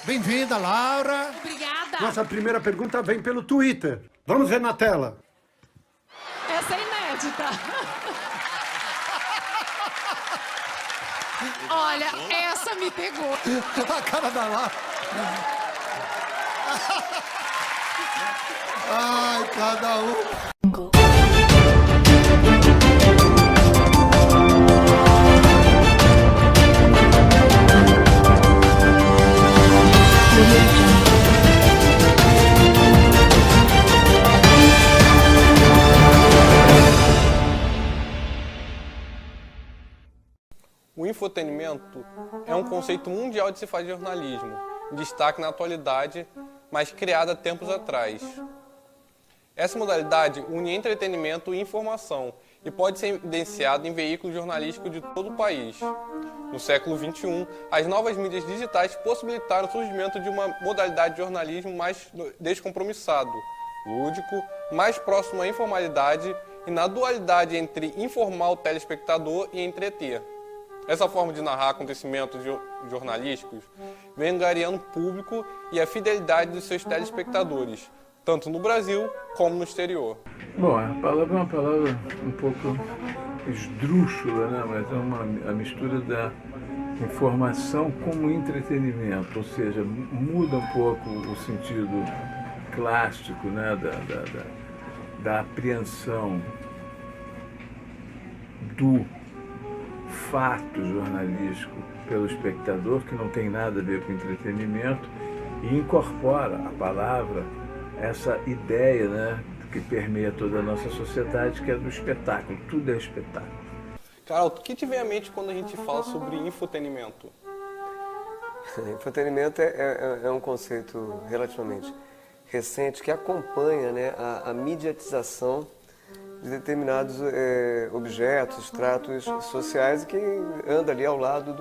Bem-vinda, Laura. Obrigada. Nossa primeira pergunta vem pelo Twitter. Vamos ver na tela. Essa é inédita. Olha, essa me pegou. A cara da Laura. Ai, cada um. O infotenimento é um conceito mundial de se fazer jornalismo, em destaque na atualidade, mas criado há tempos atrás. Essa modalidade une entretenimento e informação e pode ser evidenciado em veículos jornalísticos de todo o país. No século XXI, as novas mídias digitais possibilitaram o surgimento de uma modalidade de jornalismo mais descompromissado, lúdico, mais próximo à informalidade e na dualidade entre informar o telespectador e entreter. Essa forma de narrar acontecimentos jornalísticos vem angariando o público e a fidelidade dos seus telespectadores, tanto no Brasil como no exterior. Bom, a palavra é uma palavra um pouco esdrúxula, né? Mas é a mistura da informação como entretenimento, ou seja, muda um pouco o sentido clássico, né? da apreensão do fato jornalístico pelo espectador, que não tem nada a ver com entretenimento, e incorpora a palavra essa ideia, né, que permeia toda a nossa sociedade, que é do espetáculo. Tudo é espetáculo. Carol, o que te vem à mente quando a gente fala sobre infotenimento? Infotenimento é um conceito relativamente recente que acompanha, né, a mediatização de determinados objetos, estratos sociais e que anda ali ao lado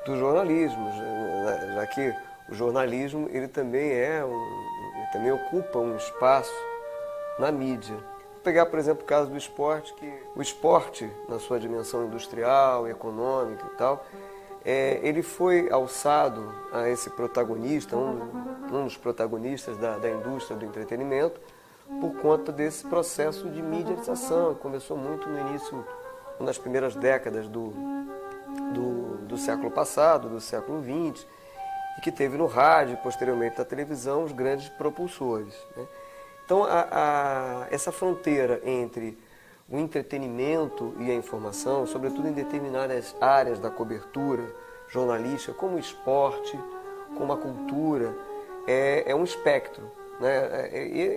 do jornalismo, já que o jornalismo ele também ele também ocupa um espaço na mídia. Vou pegar, por exemplo, o caso do esporte, que o esporte, na sua dimensão industrial, econômica e tal, ele foi alçado a esse protagonista, um dos protagonistas da indústria do entretenimento, por conta desse processo de mediatização, que começou muito no início, nas primeiras décadas do século passado, do século XX, e que teve no rádio e posteriormente na televisão os grandes propulsores, né? Então, essa fronteira entre o entretenimento e a informação, sobretudo em determinadas áreas da cobertura jornalística, como o esporte, como a cultura, é um espectro, né?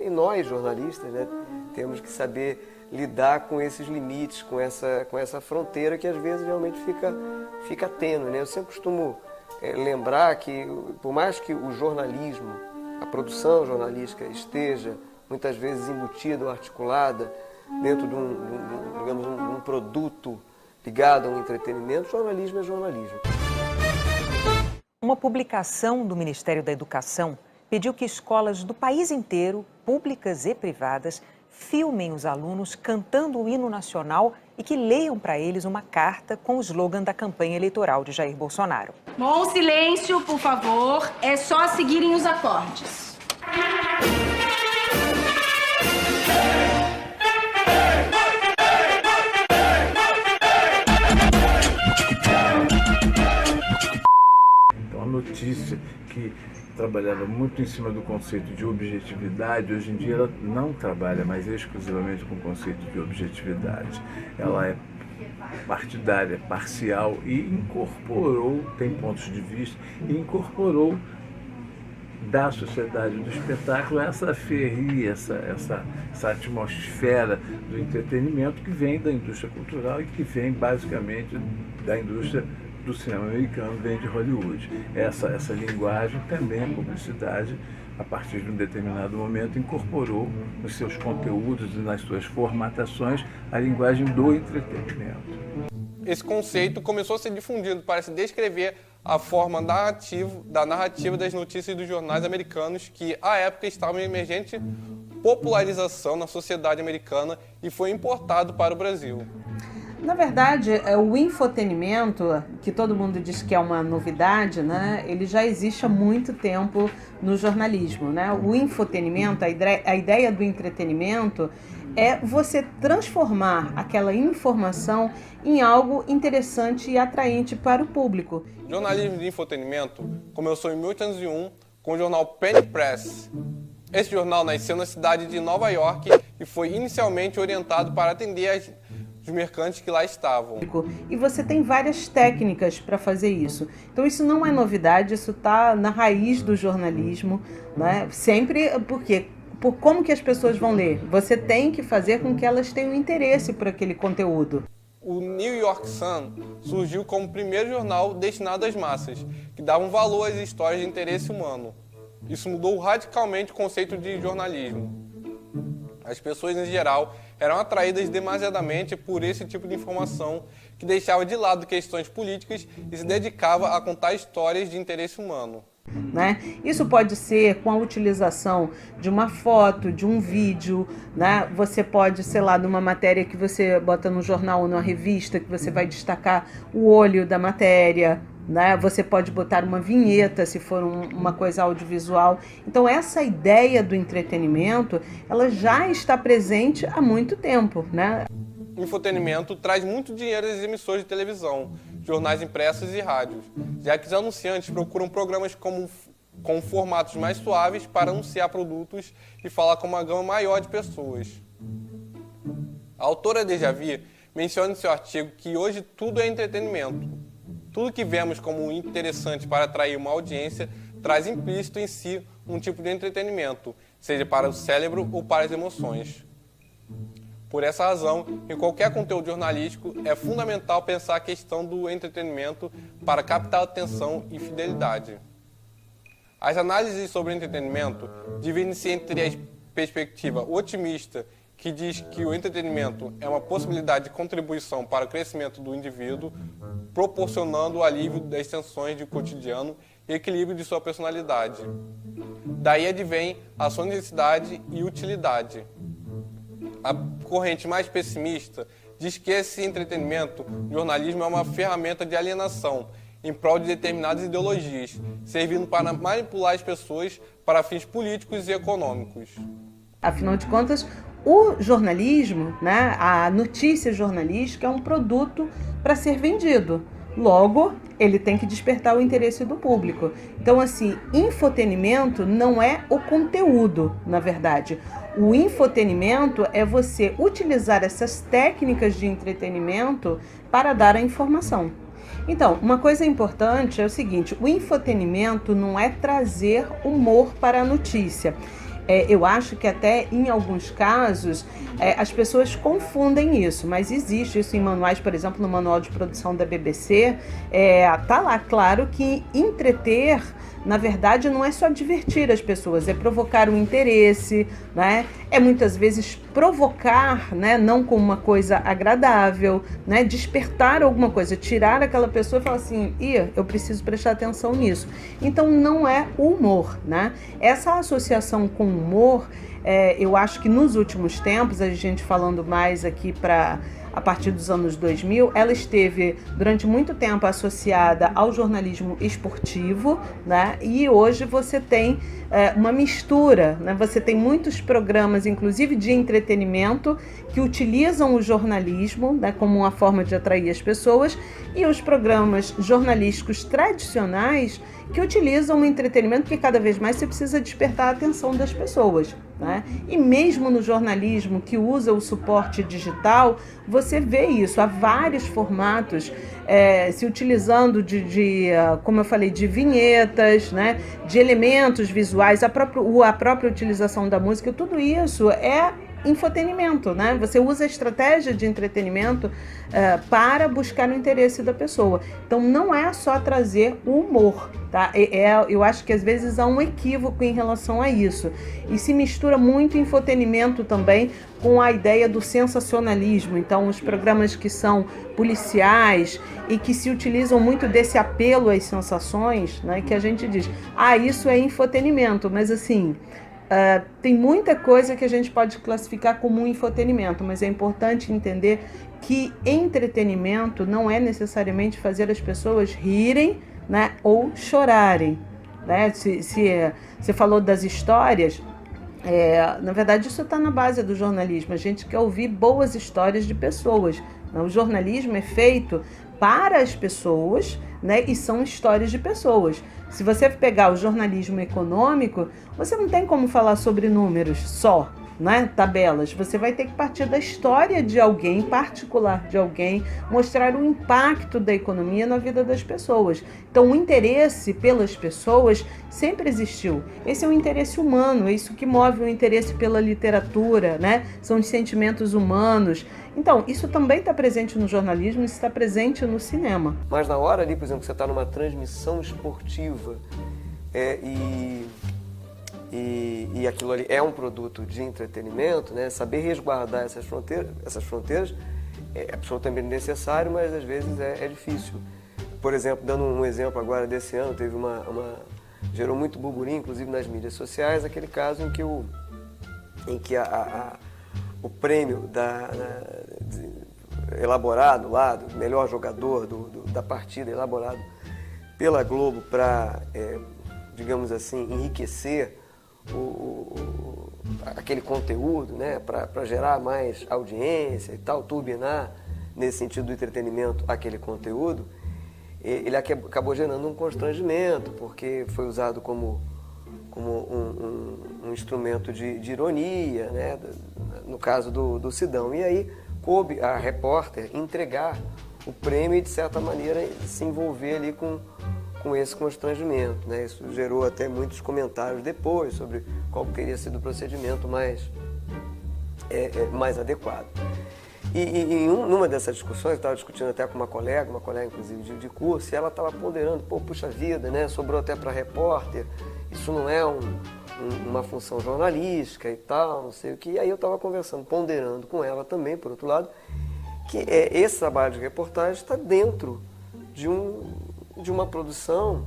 E nós, jornalistas, né, temos que saber lidar com esses limites, com essa fronteira que às vezes realmente fica tênue, né? Eu sempre costumo lembrar que, por mais que o jornalismo, a produção jornalística esteja muitas vezes embutida ou articulada dentro de um produto ligado a um entretenimento, jornalismo é jornalismo. Uma publicação do Ministério da Educação pediu que escolas do país inteiro, públicas e privadas, filmem os alunos cantando o hino nacional e que leiam para eles uma carta com o slogan da campanha eleitoral de Jair Bolsonaro. Bom, silêncio, por favor. É só seguirem os acordes. Então, a notícia que trabalhava muito em cima do conceito de objetividade, hoje em dia ela não trabalha mais exclusivamente com o conceito de objetividade. Ela é partidária, parcial e incorporou, tem pontos de vista, e incorporou da sociedade do espetáculo essa ferria, essa atmosfera do entretenimento que vem da indústria cultural e que vem basicamente da indústria do cinema americano, vem de Hollywood. Essa linguagem também a publicidade, a partir de um determinado momento, incorporou nos seus conteúdos e nas suas formatações a linguagem do entretenimento. Esse conceito começou a ser difundido para se descrever a forma da narrativa das notícias dos jornais americanos que, à época, estavam em emergente popularização na sociedade americana e foi importado para o Brasil. Na verdade, o infotenimento, que todo mundo diz que é uma novidade, né, ele já existe há muito tempo no jornalismo, né? O infotenimento, a ideia do entretenimento é você transformar aquela informação em algo interessante e atraente para o público. Jornalismo de infotenimento começou em 1801 com o jornal Penny Press. Esse jornal nasceu na cidade de Nova York e foi inicialmente orientado para atender os mercantes que lá estavam. E você tem várias técnicas para fazer isso. Então isso não é novidade, isso está na raiz do jornalismo, né? Sempre porque por como que as pessoas vão ler. Você tem que fazer com que elas tenham interesse por aquele conteúdo. O New York Sun surgiu como o primeiro jornal destinado às massas, que davam valor às histórias de interesse humano. Isso mudou radicalmente o conceito de jornalismo. As pessoas, em geral, eram atraídas demasiadamente por esse tipo de informação que deixava de lado questões políticas e se dedicava a contar histórias de interesse humano. Né? Isso pode ser com a utilização de uma foto, de um vídeo, né? Você pode, sei lá, numa matéria que você bota no jornal ou numa revista, que você vai destacar o olho da matéria, né? Você pode botar uma vinheta se for uma coisa audiovisual. Então essa ideia do entretenimento, ela já está presente há muito tempo, né? O infotenimento traz muito dinheiro às emissoras de televisão, jornais impressos e rádios, já que os anunciantes procuram programas com formatos mais suaves para anunciar produtos e falar com uma gama maior de pessoas. A autora Dejavi menciona em seu artigo que hoje tudo é entretenimento. Tudo que vemos como interessante para atrair uma audiência traz implícito em si um tipo de entretenimento, seja para o cérebro ou para as emoções. Por essa razão, em qualquer conteúdo jornalístico, é fundamental pensar a questão do entretenimento para captar atenção e fidelidade. As análises sobre entretenimento dividem-se entre a perspectiva otimista, que diz que o entretenimento é uma possibilidade de contribuição para o crescimento do indivíduo, proporcionando o alívio das tensões do cotidiano e equilíbrio de sua personalidade. Daí advém a sua necessidade e utilidade. A corrente mais pessimista diz que esse entretenimento, o jornalismo, é uma ferramenta de alienação em prol de determinadas ideologias, servindo para manipular as pessoas para fins políticos e econômicos. Afinal de contas, o jornalismo, né, a notícia jornalística é um produto para ser vendido. Logo, ele tem que despertar o interesse do público. Então, assim, infotenimento não é o conteúdo, na verdade. O infotenimento é você utilizar essas técnicas de entretenimento para dar a informação. Então, uma coisa importante é o seguinte, o infotenimento não é trazer humor para a notícia. Eu acho que até em alguns casos as pessoas confundem isso, mas existe isso em manuais, por exemplo, no manual de produção da BBC, tá lá claro que entreter, na verdade, não é só divertir as pessoas, é provocar um interesse, né? É muitas vezes provocar, né? Não com uma coisa agradável, né? Despertar alguma coisa, tirar aquela pessoa e falar assim, eu preciso prestar atenção nisso. Então não é o humor, né? Essa associação com o humor, eu acho que nos últimos tempos, a gente falando mais aqui a partir dos anos 2000, ela esteve durante muito tempo associada ao jornalismo esportivo, né? E hoje você tem uma mistura, né? Você tem muitos programas, inclusive de entretenimento, que utilizam o jornalismo, né, como uma forma de atrair as pessoas, e os programas jornalísticos tradicionais que utilizam o entretenimento, que cada vez mais você precisa despertar a atenção das pessoas, né? E mesmo no jornalismo que usa o suporte digital, você vê isso, há vários formatos se utilizando como eu falei, de vinhetas, né? De elementos visuais, a própria utilização da música, tudo isso é infotenimento, né? Você usa a estratégia de entretenimento para buscar o interesse da pessoa. Então não é só trazer o humor, tá? Eu acho que às vezes há um equívoco em relação a isso. E se mistura muito infotenimento também com a ideia do sensacionalismo. Então os programas que são policiais e que se utilizam muito desse apelo às sensações, né? Que a gente diz, isso é infotenimento, mas assim, tem muita coisa que a gente pode classificar como infotenimento, mas é importante entender que entretenimento não é necessariamente fazer as pessoas rirem, né, ou chorarem. Né? Se você falou das histórias, na verdade isso está na base do jornalismo. A gente quer ouvir boas histórias de pessoas. O jornalismo é feito para as pessoas, né, e são histórias de pessoas. Se você pegar o jornalismo econômico, você não tem como falar sobre números só, né, tabelas. Você vai ter que partir da história de alguém, particular de alguém, mostrar o impacto da economia na vida das pessoas. Então, o interesse pelas pessoas sempre existiu. Esse é um interesse humano, é isso que move o interesse pela literatura, né? São os sentimentos humanos. Então, isso também está presente no jornalismo, isso está presente no cinema. Mas na hora ali, por exemplo, que você está numa transmissão esportiva e aquilo ali é um produto de entretenimento, né? Saber resguardar essas fronteiras é absolutamente necessário, mas às vezes é difícil. Por exemplo, dando um exemplo agora desse ano, teve gerou muito burburinho, inclusive nas mídias sociais, aquele caso em que o prêmio elaborado lá, do melhor jogador da partida, elaborado pela Globo para, digamos assim, enriquecer aquele conteúdo, né, para gerar mais audiência e tal, turbinar, nesse sentido do entretenimento, aquele conteúdo, ele acabou gerando um constrangimento, porque foi usado como um instrumento de ironia, né, no caso do Sidão. E aí coube a repórter entregar o prêmio e, de certa maneira, se envolver ali com esse constrangimento, né? Isso gerou até muitos comentários depois sobre qual teria sido o procedimento mais adequado. E numa dessas discussões, eu estava discutindo até com uma colega inclusive de curso, e ela estava ponderando, puxa vida, né? Sobrou até para repórter, isso não é uma função jornalística e tal, não sei o que. E aí eu estava conversando, ponderando com ela também, por outro lado, que esse trabalho de reportagem está dentro de uma produção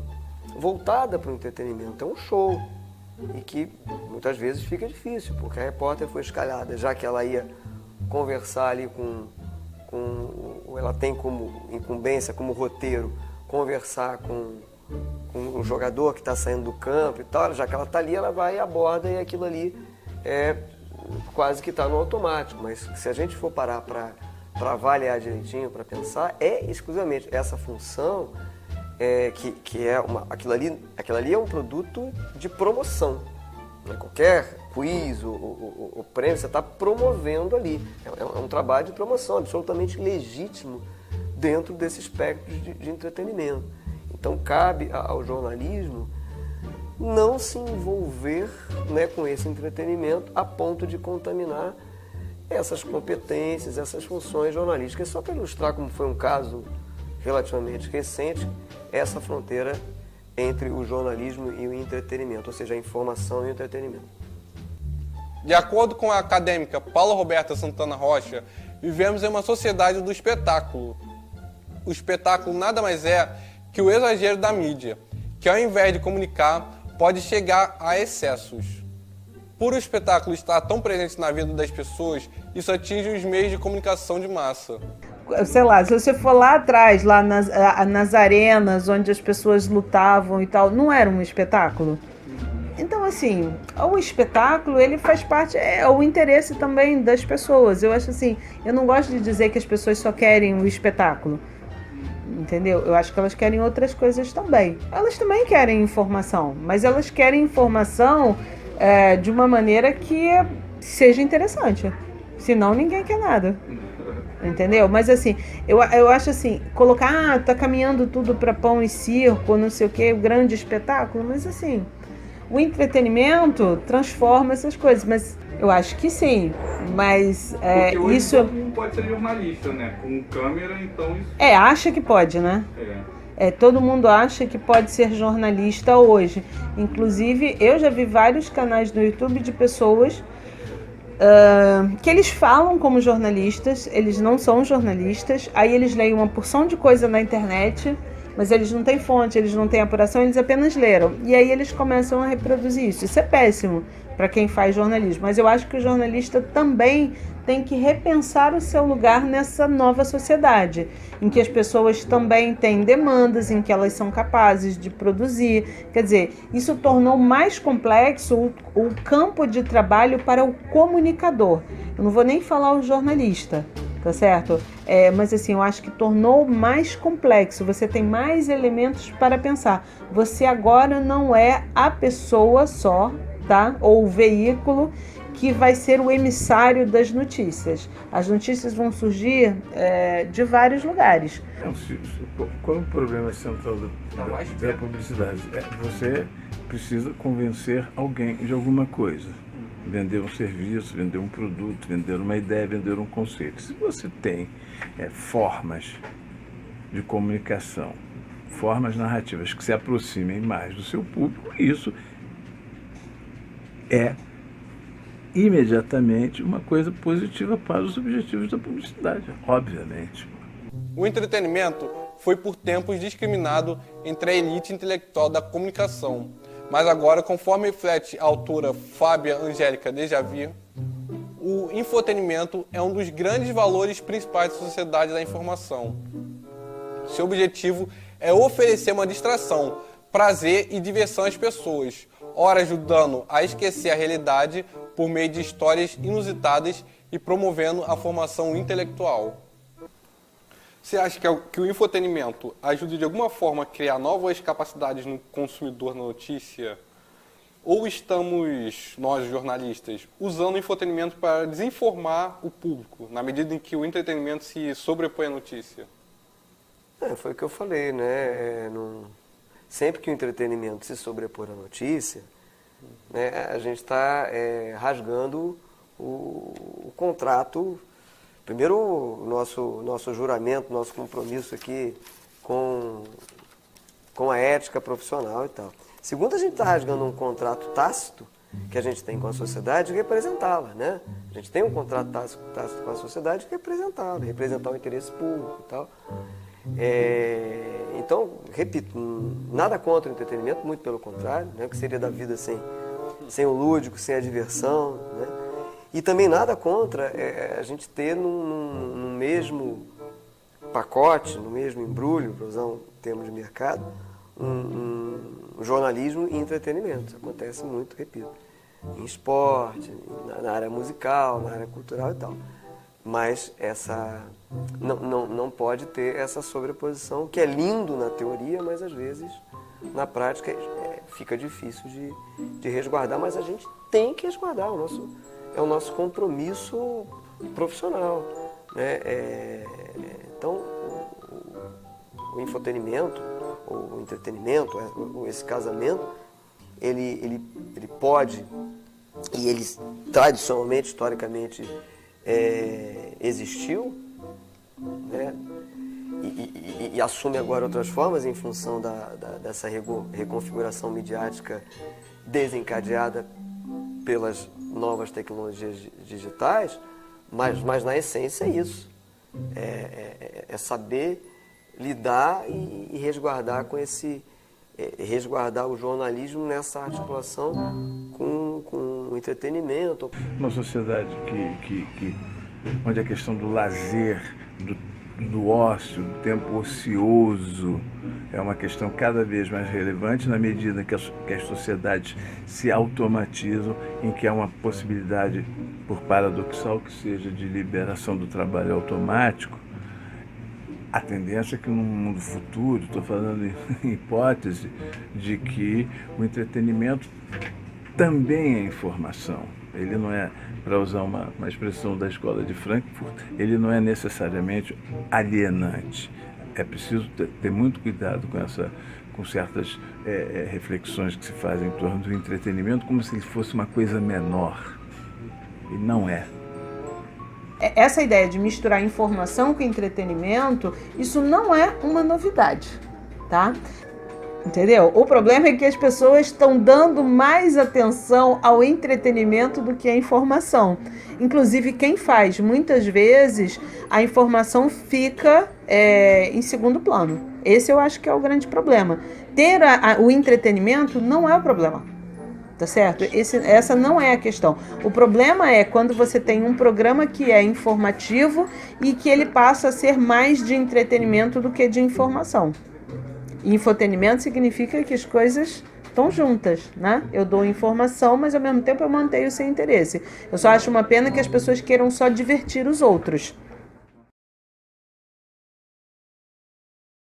voltada para o entretenimento. É um show, e que muitas vezes fica difícil, porque a repórter foi escalada, já que ela ia conversar ali ela tem como incumbência, como roteiro, conversar com um jogador que está saindo do campo e tal, já que ela está ali, ela vai e aborda, e aquilo ali quase que está no automático. Mas se a gente for parar para avaliar direitinho, para pensar, é exclusivamente essa função aquilo ali é um produto de promoção. Qualquer quiz ou prêmio, você está promovendo ali. É um trabalho de promoção absolutamente legítimo dentro desse espectro de entretenimento. Então, cabe ao jornalismo não se envolver, né, com esse entretenimento a ponto de contaminar essas competências, essas funções jornalísticas. Só para ilustrar como foi um caso relativamente recente, essa fronteira entre o jornalismo e o entretenimento, ou seja, a informação e o entretenimento. De acordo com a acadêmica Paula Roberta Santana Rocha, vivemos em uma sociedade do espetáculo. O espetáculo nada mais é que o exagero da mídia, que ao invés de comunicar, pode chegar a excessos. Por o espetáculo estar tão presente na vida das pessoas, isso atinge os meios de comunicação de massa. Sei lá, se você for lá atrás, lá nas arenas onde as pessoas lutavam e tal, não era um espetáculo? Então, assim, o espetáculo, ele faz parte, o interesse também das pessoas. Eu acho assim, eu não gosto de dizer que as pessoas só querem o espetáculo, entendeu? Eu acho que elas querem outras coisas também. Elas também querem informação, mas elas querem informação de uma maneira que seja interessante. Senão, ninguém quer nada. Entendeu? Mas assim, eu acho assim, colocar, tá caminhando tudo para pão e circo, não sei o que, o grande espetáculo, mas assim, o entretenimento transforma essas coisas, mas eu acho que sim, mas porque hoje isso... todo mundo pode ser jornalista, né? Com câmera, então isso... acha que pode, né? Todo mundo acha que pode ser jornalista hoje. Inclusive, eu já vi vários canais no YouTube de pessoas que eles falam como jornalistas, eles não são jornalistas, aí eles leem uma porção de coisa na internet, mas eles não têm fonte, eles não têm apuração, eles apenas leram. E aí eles começam a reproduzir isso. Isso é péssimo, para quem faz jornalismo, mas eu acho que o jornalista também tem que repensar o seu lugar nessa nova sociedade, em que as pessoas também têm demandas, em que elas são capazes de produzir. Quer dizer, isso tornou mais complexo o campo de trabalho para o comunicador. Eu não vou nem falar o jornalista, tá certo? Mas assim, eu acho que tornou mais complexo, você tem mais elementos para pensar. Você agora não é a pessoa só, tá? Ou o veículo que vai ser o emissário das notícias. As notícias vão surgir de vários lugares. Qual é o problema central da publicidade? Você precisa convencer alguém de alguma coisa. Vender um serviço, vender um produto, vender uma ideia, vender um conceito. Se você tem formas de comunicação, formas narrativas que se aproximem mais do seu público, isso é imediatamente uma coisa positiva para os objetivos da publicidade, obviamente. O entretenimento foi por tempos discriminado entre a elite intelectual da comunicação, mas agora, conforme reflete a autora Fábia Angélica Dejavir, o infotenimento é um dos grandes valores principais da sociedade da informação. Seu objetivo é oferecer uma distração, prazer e diversão às pessoas, ora ajudando a esquecer a realidade por meio de histórias inusitadas e promovendo a formação intelectual. Você acha que o infotenimento ajuda de alguma forma a criar novas capacidades no consumidor na notícia? Ou estamos, nós jornalistas, usando o infotenimento para desinformar o público, na medida em que o entretenimento se sobrepõe à notícia? Foi o que eu falei, né? Sempre que o entretenimento se sobrepor à notícia, né, a gente está rasgando o contrato. Primeiro, o nosso juramento, nosso compromisso aqui com a ética profissional e tal. Segundo, a gente está rasgando um contrato tácito que a gente tem com a sociedade e representá-la, né? A gente tem um contrato tácito com a sociedade e representá-la, representar o interesse público e tal. Então, repito, nada contra o entretenimento, muito pelo contrário, né? Que seria da vida sem o lúdico, sem a diversão, né? E também nada contra a gente ter no mesmo pacote, no mesmo embrulho, para usar um termo de mercado, um jornalismo e entretenimento. Isso acontece muito, repito, em esporte, na área musical, na área cultural e tal. Mas não pode ter essa sobreposição, que é lindo na teoria, mas às vezes na prática fica difícil de resguardar, mas a gente tem que resguardar, é o nosso compromisso profissional, né? Então, o infotenimento, o entretenimento, esse casamento, ele pode, e ele tradicionalmente, historicamente, existiu, né? E assume agora outras formas em função dessa reconfiguração midiática desencadeada pelas novas tecnologias digitais, mas na essência é isso. É saber lidar e resguardar com resguardar o jornalismo nessa articulação com o entretenimento. Uma sociedade onde a questão do lazer, do ócio, do tempo ocioso é uma questão cada vez mais relevante na medida que as sociedades se automatizam, em que há uma possibilidade, por paradoxal que seja, de liberação do trabalho automático. A tendência é que no mundo futuro, estou falando em hipótese, de que o entretenimento também é informação. Ele não é, para usar uma expressão da escola de Frankfurt, ele não é necessariamente alienante. É preciso ter muito cuidado com certas reflexões que se fazem em torno do entretenimento, como se ele fosse uma coisa menor. E não é. Essa ideia de misturar informação com entretenimento, isso não é uma novidade, tá? Entendeu? O problema é que as pessoas estão dando mais atenção ao entretenimento do que à informação. Inclusive, quem faz, muitas vezes, a informação fica em segundo plano. Esse eu acho que é o grande problema. Ter o entretenimento não é o problema. Tá certo? Essa não é a questão. O problema é quando você tem um programa que é informativo e que ele passa a ser mais de entretenimento do que de informação. Infotenimento significa que as coisas estão juntas, né? Eu dou informação, mas ao mesmo tempo eu mantenho sem interesse. Eu só acho uma pena que as pessoas queiram só divertir os outros.